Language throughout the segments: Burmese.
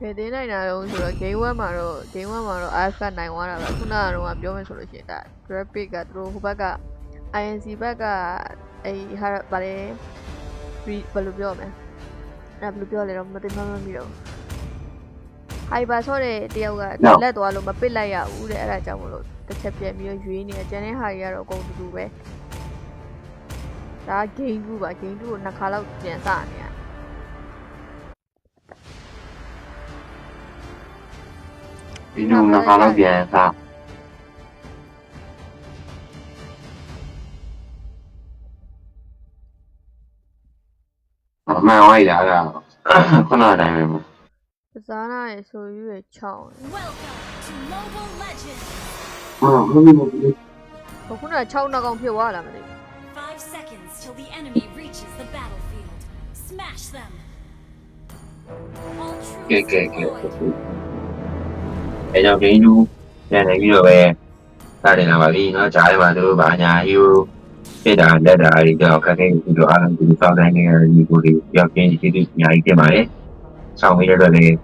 ယ်သေးနိုင်တာတော့ဆိုတော့ game 1မှာတော့ AF ကနိုင်သွားတာပဲခုနကတော့ပြောမယ်ဆိုလို့ရှိရင်ဒါ graphic ကသူတို့ဟိုဘက်က INC ဘက်ကဟာဗာလဲဘယ်လိုပြောမလဲဘယ်လိုပြောလဲတော့မသိမှမမိတော့ Hyper ဆော့တဲ့တယောက်ကလက်သွားလို့မပစ်လိုက်ရဘူးတဲ့အဲ့ဒါကြောင့်မလို့တစ်ချက်ပြန်ပြီးရွေးနေတယ်ကျန်တဲ့ဟာတွေကတော့အကုန်တူပဲဒါ game 2ပါ game 2ကိုနှစ်ခါလောက်ပြန်စနေရဒီလိုနှစ်ခါလောက်ပြန်စအမှန်ဝိုင်းလာတာခုနတိုင်းပဲပစားနာရဲ့ဆိုရွေးချောင်းခုန6နောက်ကောင်ဖြစ်သွားလားမသိဘူး5 seconds till the enemy reaches the battlefield. Smash them. ကဲအဲကြောင့်ဂိမ်းတူပြန်နေပြီးတော့ပဲစတင်လာပါပြီเนาะဂျားထဲမှာသူတို့ဗာညာဟီရိုဖြစ်တာလက်တာတွေကြောင့်ခက်ခဲပြီးတော့အားလုံးဒီစောက်တိုင်းနေတဲ့ဒီကိုတွေရောက်ကျင်းရှိပြီးအများကြီးပြင်ပါတယ်ဆောင်းမိတဲ့အတွက်လည်း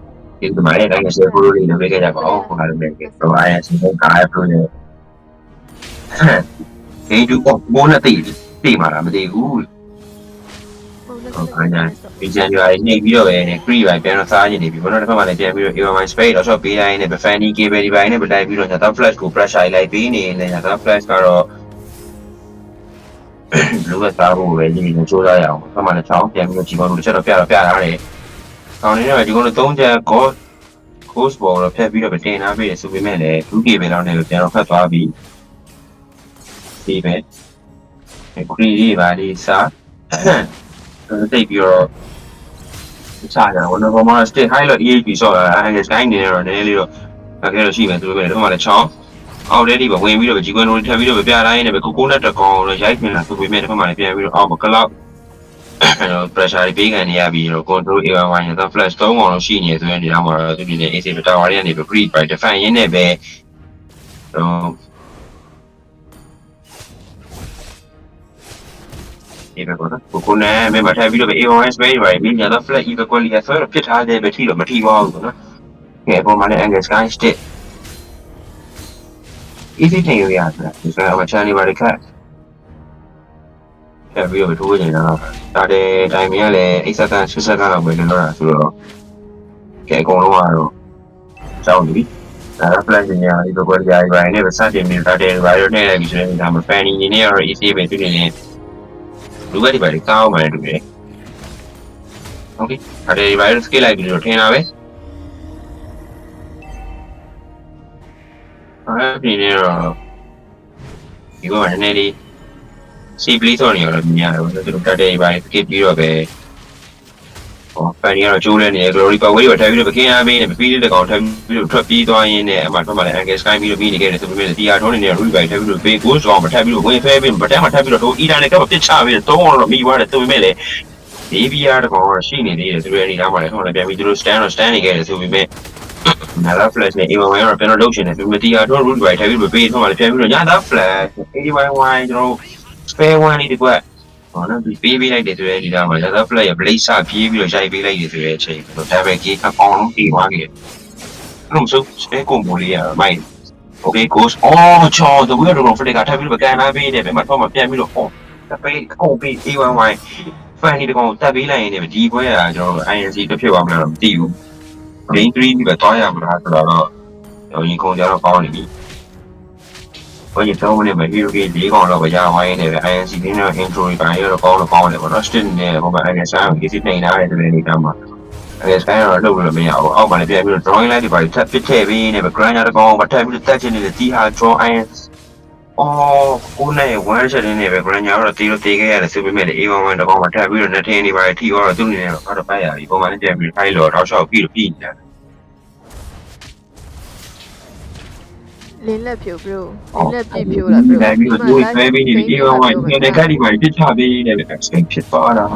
ဒီမှာလည်းတိုင်းရှယ်ကိုတွေလည်းပေးခဲ့ကြပါအောင်ဟုတ်တယ်တော့အားရစီကကားproနဲ့ဂိမ်းတူဘောနဲ့တိမှာလားမသိဘူးဟုတ်ပါညာဒီဇန်ရွာနေပြီးတော့ပဲနဲ့ free ပိုင်းပြန်တော့စားနေပြီဘောတော့တစ်ခါမှလည်းပြန်ပြီးတော့ AOI space တော့ shot ပေးတိုင်းနဲ့ Fanny cable ဒီပိုင်းနဲ့လိုက်ပြီးတော့ညတော့ flash ကို pressure လိုက်ပြီးနေတယ်ညတော့ flash ကတော့လူကစားဖို့ပဲဒီလိုစူးစမ်းရအောင်ဆက်မှလည်းချောင်းပြန်ပြီးတော့ဒီကောင်တို့တစ်ချက်တော့ပြတာတယ်။ကောင်းနေတော့ဒီကောင်တို့3ချက် course ပေါ်တော့ဖျက်ပြီးတော့တင်ထားပြီးဆိုပေမဲ့လည်း 2K ပဲလောက်နဲ့ပြန်တော့ဖတ်သွားပြီးဒီပဲခရီးလေးပါလေးစားတိတ်ပြီးတော့စားကြတော့ဘာမှ state high လို့ EHP ဆော့တာအဲ့ဒါ sky နေတော့နည်းနည်းလေးတော့အခက်အခဲရှိမယ်သူပဲတော့မှလည်းချောင်းအော်レディပဲဝင်ပြီးတော့ဂျီကွန်တို့ထပ်ပြီးတော့ပြတိုင်းနဲ့ပဲကိုနဲ့တကောင်တော့ရိုက်ပြင်လာဆိုပေမဲ့တစ်ခါမှလည်းပြန်ပြီးတော့အော်ကလောက်pressure ပေးခံနေရပြီးတော့ control AY နဲ့ flash 3ကောင်လို့ရှိနေဆိုရင်ဒီတော့မှသူဒီနေ AC tower တွေကနေပြီး free by defend ရင်းနဲ့ပဲဒီပဲပေါ့နော်ကိုနဲ့မမထိုင်ပြီးတော့ AOS ပဲတွေပြီးညတော့ flat equal quality ဆိုတော့ဖြစ်ထားတဲ့ပဲထီတော့မထီပါဘူးပေါ့နော်ကဲအပေါ်မှာလည်း angle sky stick easy တင်ရရတယ်ဒီဆိုတော့ channel တွေခက်ပြီးတော့ထိုးနေတာဒါတဲ့တိုင်မင်းကလည်း8စက္ကန့်10စက္ကန့်လောက်ပဲလွန်တော့တာဆိုတော့ကဲအကုန်လုံးကတော့စောင်းပြီဒါက flash ညာဒီဘက်ကွာကြာပိုင်းနဲ့ပဲစတင်နေတာတဲ့ဘာလို့နေလဲဒီဆိုရင်ဒါမှ fanny နေနေတော့ easy ပဲတွေ့နေလူကဒီပိုင်းကောင်းမှလည်းတူတယ်โอเคဒါတဲ့ဒီပိုင်း scale လိုက်ပြီးတော့ထင်တာပဲအဲ့ဒီနေတော့ဒီကမှနည်းနည်းလေးစီပလီဆိုနေတော့မြင်ရတယ်သူတို့တက်တဲ့ဘိုင်းskip ပြီးတော့ပဲဟောဖန်ရီကတော့ကျိုးလဲနေတယ် glory power တွေထိုင်ပြီးတော့ပကင်းအားပေးနေပြီးတဲ့ကောင်ထိုင်ပြီးတော့ထွက်ပြီးသွားရင်းနဲ့အမှထွက်မှလည်း angle sky ပြီးတော့ပြီးနေခဲ့တယ်ဆိုပေမဲ့တရားထုံးနေတဲ့ root ဘိုင်းထိုင်ပြီးတော့ဘေးကိုဆောင်မထိုင်ပြီးတော့ဝင်ဖဲပြီးဗတက်မှထိုင်ပြီးတော့တို့ internet ကပစ်ချပြီးတော့3အောင်တော့မိသွားတယ်ဆိုပေမဲ့လည်း AVR တကောင်တော့ရှိနေသေးတယ်သူတို့အနေနဲ့မှလည်းဟိုလည်းပြန်ပြီးသူတို့ stand နေခဲ့တယ်ဆိုပေမဲ့နာလာ flash နဲ့ AY ကတော့ပြန်တော့လုပ်ချင်တယ်သူမတရားတော့ root ဘိုင်းထိုင်ပြီးတော့ဘေးထွက်မှလည်းပြန်ပြီးတော့ညသာ flash AY ကျွန်တော် spare one လေးတကွဟောနော်ဒီပေးလိုက်တယ်ဆိုရင်ဒီတော့မှာ leather flat ရဲ့ blade စပြေးပြီးတော့ရိုက်ပေးလိုက်တယ်ဆိုတဲ့အချိန်ဆိုတော့ double key အပေါင်းလုံးပြီးသွားပြီအဲ့လိုဆို spare combo လေးရမိုက် okay goes အော်ချောတဝဲတော့ flat ကထပ်ပြီးတော့ကန်လာပေးနေတယ်ပဲမတော့မှပြန်ပြီးတော့ဟောတပိတ်ကုန်ပြီး A1Y fan ဒီတကောင်တက်ပေးလိုက်ရင်လည်းဒီဘွဲကကျွန်တော် INC တစ်ဖြစ်သွားမလားတော့မသိဘူး game 3ပြီးတော့တွားရမှာဆိုတော့ရင်ခုန်ကြတော့ကောင်းနေပြီဘာကြီးတောင်းနေမှာ hero game ၄ကောင်တော့ကြာဝိုင်းနေတယ် INC နဲ့ intro ပိုင်းရောကောင်းတယ်ပေါ့နော် still နဲ့ဟိုမှာ INC ကို easy နေလာတဲ့တဲ့နေကမှာ INC ကတော့လုပ်လို့မရဘူးအောက်မှာလည်းပြန်ပြီးတော့ drawing light တွေပါထပ်ပစ်ထည့်ပြီးနေပဲ grinder တကောင်မထပ်ပြီးတော့တက်ချင်နေတဲ့ဒီဟာ draw INC အော်ကိုနဲ့ one shot နေပဲ grinder တော့တီးလို့တေးခဲ့ရတယ်ဆိုပေမဲ့ A11 တကောင်မထပ်ပြီးတော့နှစ်ထင်းနေပါထီတော့သူ့အနေနဲ့တော့ပိုက်ရပြီပုံမှန်ပြန်ပြီး file တော့တောက်လျှောက်ပြီးနေတာ လင်းလက်ဖြိုလင်းလက်ပြည့်ဖြိုလာပြီးတော့ဒီမှာလည်းဆွဲပြီးနေပြီးဒီကောင်ကဒီနေ့ကဒီမှာပြစ်ချပေးနေတယ် expect ဖြစ်သွားတာ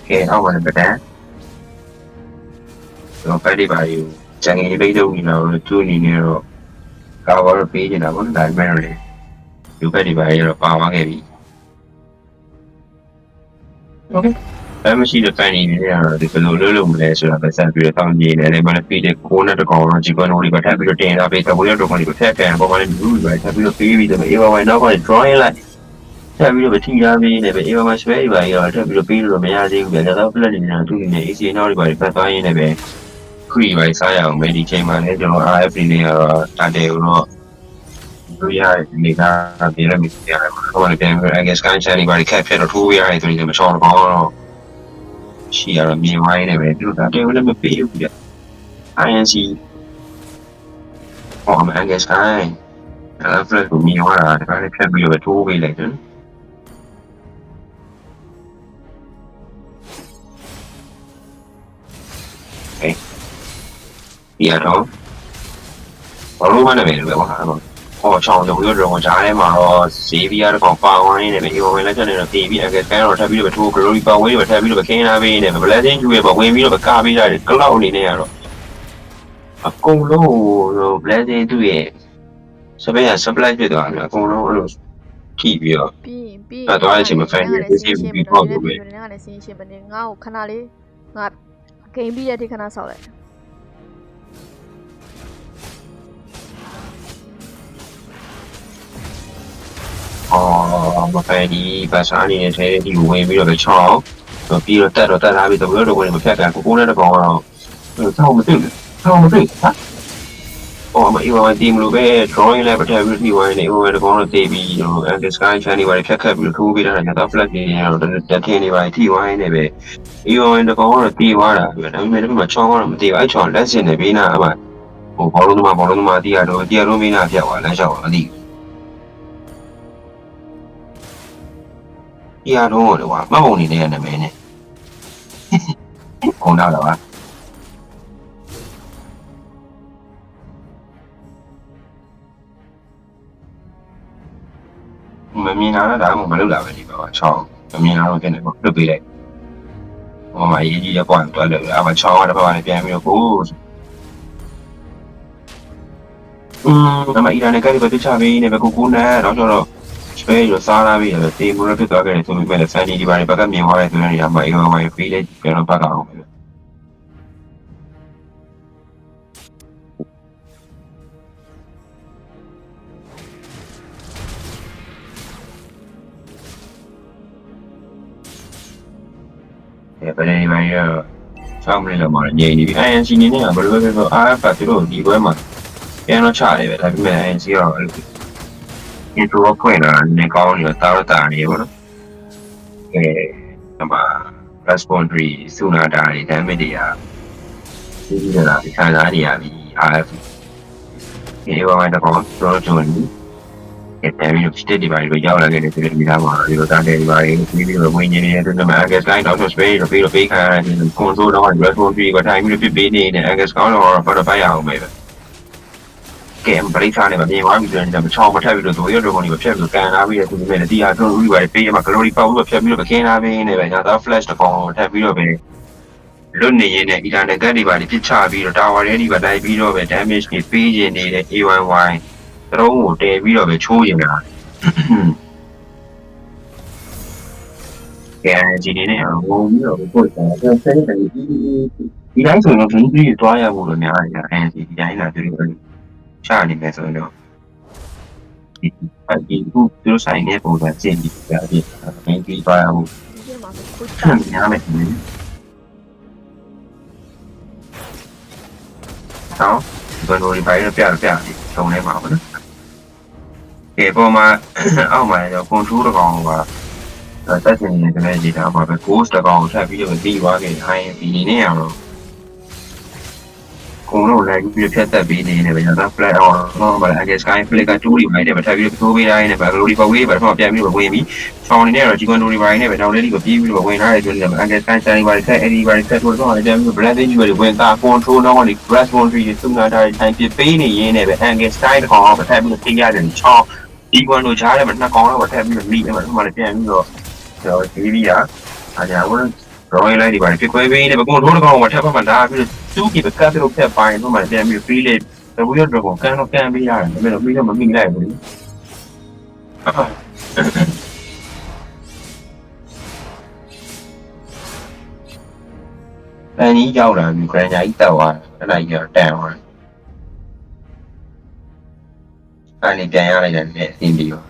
ကဲအောက်ဝင်ပတ်တယ်တော့ဖက်ဒီပါယူကျန်ကြီးလေးတော့နေတော့သူ့အနေနဲ့တော့ကာဝါရပေးနေတာပေါ့ဒါပေမဲ့လည်းဒီဖက်ဒီပါရတော့ပါသွားခဲ့ပြီ okay မရှိတဲ့ fan တွေနဲ့ကတော့ဒီဘယ်လိုလုပ်လို့မလဲဆိုတာပဲဆက်ပြီးတော့တောင်းနေတယ်လည်းမလည်းပြီးတဲ့ကိုနဲ့တကောင်တော့ဂျီကွန်တို့တွေပဲထပ်ပြီးတော့တင်လာပြီးတော့ကိုရတော့ကိုတွေပဲဖက်ကန်ပေါ်မှာလည်းလူတွေပဲထပ်ပြီးတော့ပေးပြီးတော့အေးပါဝိုင်းနောက်ကနေ drawing လိုက်ထပ်ပြီးတော့ထိထားပြီးနေပဲအေးပါဝိုင်းဆွဲပြီးပါရောထပ်ပြီးတော့ပေးလို့မရသေးဘူးဗျာဒါတော့ flat နေနေတာသူနေ AC နောက်တွေပါဖက်သွားရင်းနဲ့ပဲခရီးပဲစားရအောင်မယ်ဒီချိန်မှာလည်းကျွန်တော် RF နေကတော့တာတယ်တော့တို့ရနေတာပြည်လည်းမရှိရတယ်ဘာလို့လဲပြန်ပြီး I guess scan channel တွေခက်ဖြစ်တော့ထိုးရရတယ်ဆိုရင်မချောတော့တော့ရှိရတော့မြင်ဝိုင်းနေပဲသူတို့ဒါတယ်လည်းမပေးဘူးဗျ INC ဟောI guess scan အဲ့ flash ကိုမြင်သွားတာဒါလည်းဖြတ်ပြီးတော့ထိုးပေးလိုက်တယ်ဒီတော့ဘာလို့မနေလဲပဲဟာတော့ချောင်းရုံရောကြားထဲမှာတော့ဈေးပြီးရတော့ပါဝိုင်းနေတယ်ဒီဝင်လက်ချက်နေတော့ပြည်ပြီးအကဲကန်တော့ထပ်ပြီးတော့ထိုး glory power တွေပဲထပ်ပြီးတော့ခင်းလာပေးနေတယ် blessing ကျွေးပဲဝင်ပြီးတော့ကာပေးရတယ် cloud အနေနဲ့ကတော့အကုန်လုံးဟို blessing သူ့ရဲ့ supply ဖြစ်သွားတယ်အကုန်လုံးအဲ့လိုထိပြီးတော့ ပြီးအဲ့တော့အဲ့ချိန်မှာ fan တွေသိပြီးပြီးပေါ့လို့ပဲ ငါလည်းစင်းရှင်းမနေငါ့ကိုခဏလေးငါဂိမ်းပြီးရတဲ့ခဏဆောက်လိုက်မဖယ်ဒီဘာသာအနေနဲ့ထဲဒီဝင်ပြီးတော့ချောင်းပြီးတော့တက်ထားပြီးတော့ဘယ်လိုဝင်မဖြတ်ကန်ကိုနဲ့တကောင်တော့ဆောင်းမသိဟာမအီဝါတီမလို့ပဲ drawing လည်းပတ်သက်ပြီးဒီဝိုင်းနေဟိုတကောင်တော့တေးပြီးဟို and sky channel တွေဖြတ်ခတ်ပြီးထိုးပေးတာညတော့ flat နေရတော့တက်ထင်းနေပါတီဝိုင်းနေပဲအီဝါတကောင်တော့တီးသွားတာဒါပေမဲ့ဒီမှာချောင်းကတော့မတီးဘူးအဲ့ချောင်းလက်စင်နေပြီးနာအမဟိုဘောလုံးသမားတီးရတော့တီးရတော့မင်းနာပြတ်သွားလမ်းလျှောက်အတီးဒီအားလုံးတော့ကွာမှတ်ပုံနေနေတဲ့နာမည်နဲ့ခုံတော့ပါမမြင်တာတော့ဒါမှမလုပ်တာပဲဒီပါချောင်းမမြင်တာတော့ပြန်နေပေါ့လွတ်ပေးလိုက်ဟိုမှာရေးကြီးရကွာတော့လို့အမချောင်းကတော့ပြန်ပြီးတော့ကိုအမအီရန်ကလည်းပဲတခြားဘေးနေပဲကိုနဲ့တော့ကျတော့ဆွဲရစားလာပြီးတော့တေးမရဖြစ်သွားခဲ့တယ်ဆိုပေမဲ့လည်း fan ဒီဘာတွေဘက်ကမြင်သွားတဲ့သူတွေကအမအေးဝိုင်းပေးလိုက်ပြန်တော့ဘက်အောင်ပဲဘယ်နေမှာရဆောင်းမလေးလောက်မှာညင်နေပြီ INC နေနဲ့ဘယ်လိုပဲပြော RF ကသူတို့ဒီဘက်မှာပြန်တော့ချတယ်ပဲဒါပေမဲ့ INC ကတော့အဲ့လိုintro ဖွင့်လာနေကောင်းနေတာတာနေပါတော့အမ respondry စုနာတာတွေ damage တွေကဒီလိုလားခံစားနေရပြီ RF ဒီဘက်မှာတော့ကျွန်တော်အဲ့ပြီးတော့ state တွေပါလို့ရောက်လာခဲ့တယ်ဆိုတဲ့မိသားမှာဒီလိုတာတယ်ဒီပါရေးပြီးတော့ဝင်နေနေတဲ့အတွက်မှာ Agas line တော့ space တော့ပေးခါရတယ် console တော့ respondry ကတိုင်းပြီးပြပေးနေ Agas ကောင်းတော့ဘာတော့ပိုက်ရအောင်ပဲကဲပရိသတ်နဲ့မမြင်ပါဘူးဆိုရင်ချောင်းမထပ်ပြီးတော့တို့ရတော့ကိုဖြတ်ပြီးကန်လာပြီးတော့ဒီမဲ့ဒီဟာတို့ဥပဒေပေးရမှာ glory power ဖြတ်ပြီးတော့ခင်းလာပြီးနေပဲညာတော့ flash တကောင်ထပ်ပြီးတော့ပဲလွတ်နေရင်လည်း internet ကတ်တွေပါပြစ်ချပြီးတော့ tower တွေဒီပါတိုင်းပြီးတော့ပဲ damage တွေပေးနေနေတဲ့ AYY တုံးကိုတည်ပြီးတော့ပဲချိုးရင်လားကဲဒီနေ့နဲ့ဟိုပြီးတော့ပို့တာဆက်ဆက်တယ်ဒီတိုင်းဆိုတော့ဒီကြီးတွားရဖို့လို့များတယ်အဲဒီတိုင်းလာတွေ့လို့ချနေမယ်ဆိုတော့ဒီခုသူတို့ဆိုင်နေပုံစံကျင့်ပြီးပြတယ်ဒီတွားရဖို့ဒီမှာခုချ များမယ်နော်ဘယ်လိုဒီပိုင်းပြထုံနေမှာပါနော်ဒီပေါ်မှာအောက်မှာတော့ control တကောင်ကတက်ချင်နေတဲ့ဒေတာမှာပဲ ghost တကောင်ထပ်ပြီးတော့ပြီးသွားခဲ့တယ် INC နေနဲ့ရတော့ကိုယ်တို့လည်းပြီးဖြတ်သက်ပြီးနေတယ်ဗျာဒါ flat အောင်ဘာလဲ I guess sky flick က2တွေမိုက်တယ်ဗျာထပ်ပြီးထိုးပေးတိုင်းနဲ့ဗျာ glory power ပဲတော့ပြန်ပြီးတော့ဝင်ပြီးဆောင်းနေတော့ G1 တွေပိုင်းနဲ့ပဲတောင်းလေးကိုပြီးပြီးတော့ဝင်ထားတယ်ဆိုရင် I guess sky channel တွေဆက် eddy တွေဆက်ထိုးတော့ပြန်ပြီး blessing တွေဝင်တာ control တော့ဒီ respondry စုနာတာထိုင်ပြပေးနေရင်းနဲ့ပဲ I guess sky တကောင်ကထပ်ပြီးသိရတယ်ချောင်းဒီကွန်တို့ချားတယ်မှာနှစ်ကောင်တော့ထပ်ပြီးတော့မိတယ်မှာဒီမှာလည်းပြန်ပြီးတော့ကျွန်တော်ဒီဗီယာအားကြောင့် drawing လိုက်ဒီပါပြခွဲပေးနေပဲကွန်ထိုးတကောင်ကထပ်ဖက်မှာလာပြီးတော့သူ့ကြီးပဲကတ်လို့ဖြတ်ပိုင်းတော့မှပြန်ပြီး free လေးတဝီတော့ကောင်ကန်တော့ကန်ပေးရတယ်ဒါပေမဲ့ပြီးတော့မမိလိုက်ဘူး တန်ကြီးရောက်လာပြီးခရန်ညာကြီးတက်သွားတယ်အဲ့ဒါကြီးကတန်သွားတယ်အဲ့ဒီပြန်ရလိုက်တယ်နဲ့အင်းပြီးတော့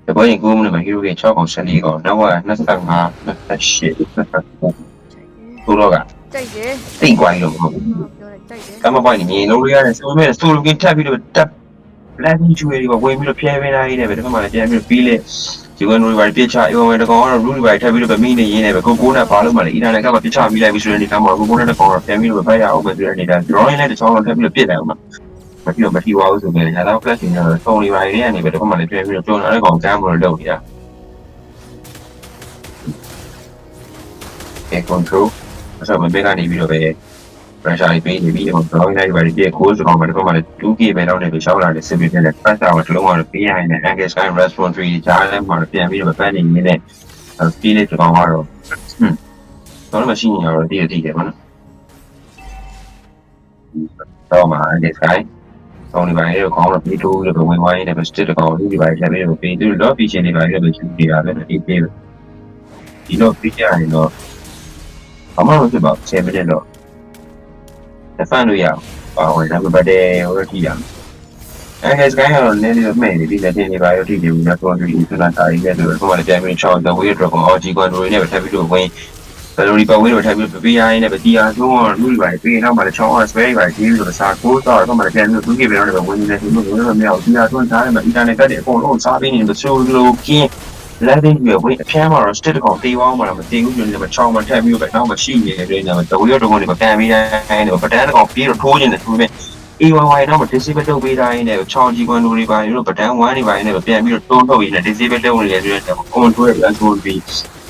ဒီဘက်ရင်9မိနစ်မှာဟီရိုရဲ့6ကောင်14ကောင်နောက်က25 28သူတို့က ကြိုက်တယ် တိတ်ကွာကြီးလို့မဟုတ်ဘူး ပြောတယ်ကြိုက်တယ် ကမ္ဘာပိုင်းနေလုံးလို့ရတယ်ဆိုပေမဲ့ဆိုလိုကင်ထပ်ပြီးတော့တက်လက်ကြီးကျွေးတွေကဝင်ပြီးတော့ဖျဲပေးလိုက်နေပဲဒီမှာလည်းပြန်ပြီးတော့ပြီးလေဒီဝန်တွေပါပြစ်ချအေဝဝင်တကောင်ကတော့ rule တွေပါထပ်ပြီးတော့ဗမိနေရင်းနေပဲကိုနဲ့ဘာလို့မှလဲအီရန်ကပြစ်ချမိလိုက်ပြီးဆိုတဲ့အနေကမှာကိုနဲ့တကောင်တော့ပြန်ပြီးတော့ဖိုက်ရအောင်ပဲဆိုတဲ့အနေက drawing နဲ့တချောင်းတော့ထပ်ပြီးတော့ပြစ်တယ်အောင်မပြီးတော့မထီပါဘူးဆိုပေမဲ့ညာတော့ flash နေတော့ဆုံးနေပါရဲ့နေပဲဒီမှာလည်းပြန်ပြီးတော့ကြော်လာတဲ့ကောင်ကမ်းမလို့လုပ်နေတာကဲ control အဲ့တော့မဘေးကနေပြီးတော့ပဲ pressure ပေးနေပြီးတော့ drawing လိုက်ပါပြီး course ကောင်မှာဒီမှာလည်း 2k ပဲတော့နေပြီးရှောက်လာတဲ့စစ်ပြီးတဲ့ pressure ကိုတစ်လုံးကတော့ပေးရရင် angle sky response 3ကြားထဲမှာပြန်ပြီးတော့ပန်းနေနေတဲ့ပြီးလေးကောင်ကတော့တော့မရှိနေတော့တည်တယ်ပေါ့နော်တော့မှာ angle sky တော့ဒီပိုင်းတော့ခေါင်းတော့ပြီးထိုးပြီးတော့ဝင်သွားရင်းနဲ့ stick ကောင်လူဒီပိုင်းဆက်ပြီးတော့ပြီးသူတို့ lock vision တွေပိုင်းလည်းရှိနေတာပဲဒီပေးဒီတော့ပြီးကြရင်တော့အမှန်လို့ဖြစ်ပါ7မိနစ်တော့ဖန်လို့ရပါဝင်ဒါပေမဲ့ဟိုထိရအဲ့စကိုင်းကတော့နည်းနည်းမဲ့နေပြီလက်တင်နေပါရောထိနေဘူးတော့ဒီစနာတာရီရဲ့တော့ဟိုမှာလည်းပြန်ပြီးချောင်းတော့ဝေးတော့အော်ဂျီကွန်ဒိုရီနဲ့ပဲထပ်ပြီးတော့ဝင်ဘယ်လိုဒီပတ်ဝေးတော့ထပ်ပြီးပြပြရိုင်းနဲ့ပဲတီအားဆုံးတော့လူတွေပါပြီးနောက်မှလည်းချောင်းအောင်စပယ်ပါကြီးလို့စာကိုးတော့တော့မှလည်းပြန်ပြီးသူကြီးပဲတော့ဝင်နေတယ်ဒီလိုမျိုးမရဘူးတီအားဆုံးသားတယ်မှာအင်တာနက်ကတည်းကအကုန်လုံးစားပြီးနေလို့ဆိုလိုကင်းလက်တင်ပြီးဝင်အဖျမ်းမှာတော့ stick ကောင်တေးဝအောင်မှာမတေးဘူးညနေမှာချောင်းမှာထပ်ပြီးတော့နောက်မှရှိနေတယ်ညမှာတဝေးတော့ကနေမကန်ပြီးတိုင်းတော့ပဒန်းကောင်ပြီးတော့ထိုးနေတယ်ဆိုပေမဲ့AYY တော့ disable လုပ်ပေးတိုင်းနဲ့ချောင်းကြီးကွန်ဒိုတွေပါလို့ပဒန်း1တွေပါနေတော့ပြန်ပြီးတော့တွန်းထုတ်ရင်းနဲ့ disable လုပ်နေတယ်ဆိုတော့ control ရဆိုပြီး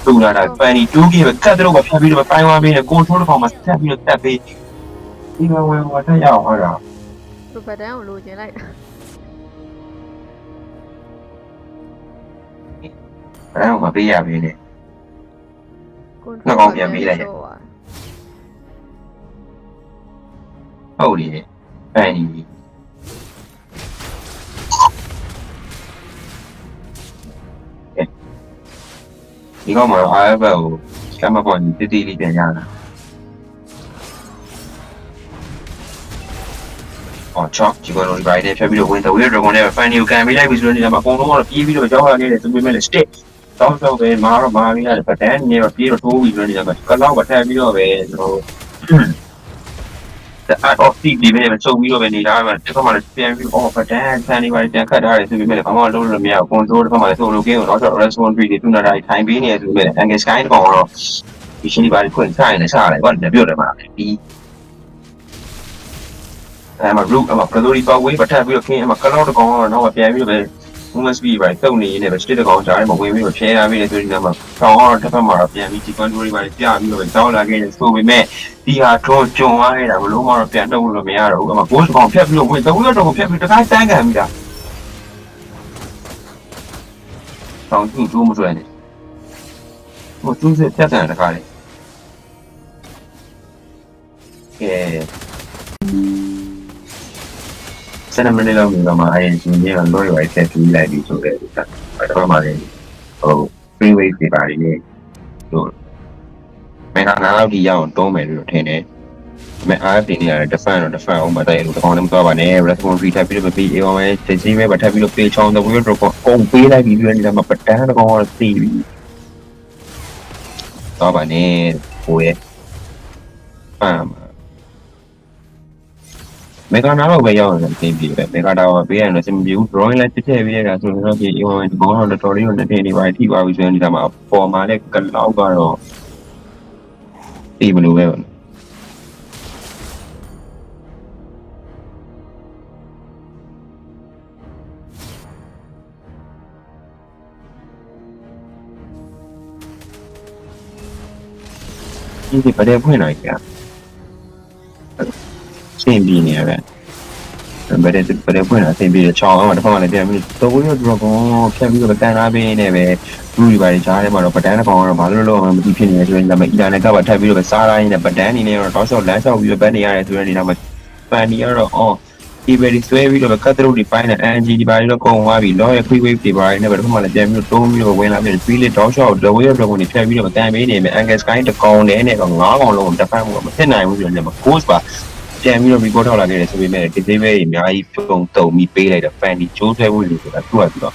တူလာတာပန်ဒီ 2K ပဲကတ်တော့ဖြတ်ပြီးတော့ပိုင်းဝမ်းပေးနေ control ကောင်မှာဆက်ပြီးတော့တက်ပေး AYY ဟောတက်ရအောင်ဟောတာ သူဘတ်တန်းကိုလိုချင်လိုက် ဘယ်တော့မှပေးရပေးနေ control နှောက်အောင်ပြန်ပေးလိုက်တယ် ဟုတ်တယ်ပန်ဒီဒီကောင်မှာ RF ကိုကမ္ဘာပေါ်တိတိလေးပြန်ရတာအော်ချောက်ဒီကောင်တို့ဒီပိုင်းနဲ့ဖြတ်ပြီးတော့ဝင်တော့ဝေးတော့ကောင်နဲ့ဖန်ဒီကိုကန်ပေးလိုက်ပြီးဆိုတော့ဒီမှာအကုန်လုံးကတော့ပြေးပြီးတော့ကြောက်ရနေတယ်သူပေမဲ့ stick တောင်းတော့ပဲမာတော့မာပြီးရတယ်ပဒန်းနေတော့ပြေးတော့ထိုးပြီးဆိုတော့ဒီမှာကလောက်ပဲထပ်ပြီးတော့ပဲကျွန်တော်the art of the game နဲ့ချုပ်ပြီးတော့ပဲနေတာပဲဒီကောင်မှလည်းပြန်ပြီးပဒန်းဆန်နေပါပြန်ခတ်ထားတယ်သူပေမဲ့ဘာမှလုပ်လို့မရဘူး control ဒီကောင်မှလည်းဆိုလိုကင်းကိုတော့ response တွေတူနာတိုင်းထိုင်ပေးနေတယ်သူပေမဲ့ angle sky ဒီကောင်ကတော့ဒီရှင်းဒီပါခွင့်ချရင်လည်းချရတယ်ကွာတပြုတ်တယ်မှာပြီးအဲ့မှာ root အမှာ gallery power ပတ်ထပ်ပြီးတော့ခင်းအမှာ cloud ကောင်ကတော့တော့ပြန်ပြီးတော့ပဲ movement speed ပဲတုံနေနေပဲ stick ကောင်ကြားထဲမှာဝင်ပြီးတော့ဖြဲထားပြီးတယ်ဆိုဒီမှာကောင်ကတော့တစ်ဖက်မှာတော့ပြန်ပြီးဒီ control တွေပါပြပြီးတော့တောင်းလာခဲ့တယ်ဆိုပေမဲ့ဒီဟာတော့ကြုံသွားခဲ့တာဘလို့မှတော့ပြန်တော့လို့မရတော့ဘူးအမှာ ghost ကောင်ဖြတ်ပြီးတော့ဝင်တော့ဖြတ်ပြီးတခါတန်းခံပြီးတာကောင်ကြည့်ကြိုးမစွဲနဲ့ဟိုသူစစ်ဖြတ်တယ်တခါလေကဲစနမနေလောက်နေတော့မှအရင်ရှင်ကြီးကတော့ရွာဆက်ပြီးလိုက်ပြီးဆိုတဲ့အဲ့တော့မှလည်းဟို freeway တွေပါနေဟိုမင်းကနားလောက်ဒီရအောင်တုံးမယ်လို့ထင်တယ်ဒါပေမဲ့ RF တွေနေရတယ် defend တော့ defend အောင်မတိုင်လို့တောင်းလည်းမသွားပါနဲ့ response free ထပ်ပြီးတော့ပြီး AOM စစ်ကြီးပဲထပ်ပြီးတော့ပေးချောင်းတော့ဝီတော့ကုန်ပေးလိုက်ပြီးပြီးနေတာမှာပတန်းတော့ကတော့သိပြီသွားပါနဲ့ဟိုရဲ့မေဂါနာတော့ပဲရောက်နေတယ်ပြင်ပြပဲမေဂါတာပေးရတယ်စင်ပြူ drawing လည်းတစ်ထည့်ပေးရတာဆိုတော့ဒီ AOM ဒီကောင်တော့တော်တော်လေးကိုနှစ်ထည့်နေပါထိပါပြီဆိုရင်ဒီမှာပေါ်မှာလည်းကလောက်ကတော့ဒီမလို့ပဲဒီပဒေဖွင့်လိုက်ကြစင်ပြီးနေရတယ်ဘယ်တဲ့ဖွင့်တာအဆင်ပြေချောင်းအောင်တစ်ဖက်မှာလည်းပြန်ပြီးတော့ဝေးတော့ကောင်ဖြတ်ပြီးတော့ကန်လာပေးနေပဲလူတွေပါကြားထဲမှာတော့ပဒန်းတစ်ကောင်ကတော့ဘာလို့မှမသိဖြစ်နေတယ်ဆိုရင်ဒါပေမဲ့အီလာနဲ့ကပါထပ်ပြီးတော့စားတိုင်းနဲ့ပဒန်းနေနဲ့တော့တောက်လျှောက်လမ်းလျှောက်ပြီးတော့ဗတ်နေရတယ်ဆိုရင်ဒီနောက်မှာပန်ဒီကတော့အော် ဒီဘယ်ဒီဆွဲပြီးတော့ကတ်တရုတ်ဒီပိုင်းနဲ့ NG ဒီပိုင်းတော့ကုန်သွားပြီလောရဲ့ quick wave ဒီပိုင်းနဲ့ဘယ်တော့မှလည်းပြန်ပြီးတော့တိုးပြီးတော့ဝင်လာပြီးပြီးလေတောက်လျှောက်လောရဲ့ဘက်ကနေဖြတ်ပြီးတော့တန်ပေးနေမယ် Angle Sky တကောင်နဲ့တော့9ကောင်လုံးတစ်ဖက်မှမဖြစ်နိုင်ဘူးဆိုတော့ coach ပါပြန်ပြီးတော့ report ထောက်လာခဲ့တယ်ဆိုပေမဲ့ဒီသေးပဲအများကြီးပြုံတုံပြီးပေးလိုက်တော့ fan ဒီကျိုးဆွဲဖို့လို့ဆိုတာသူကပြီးတော့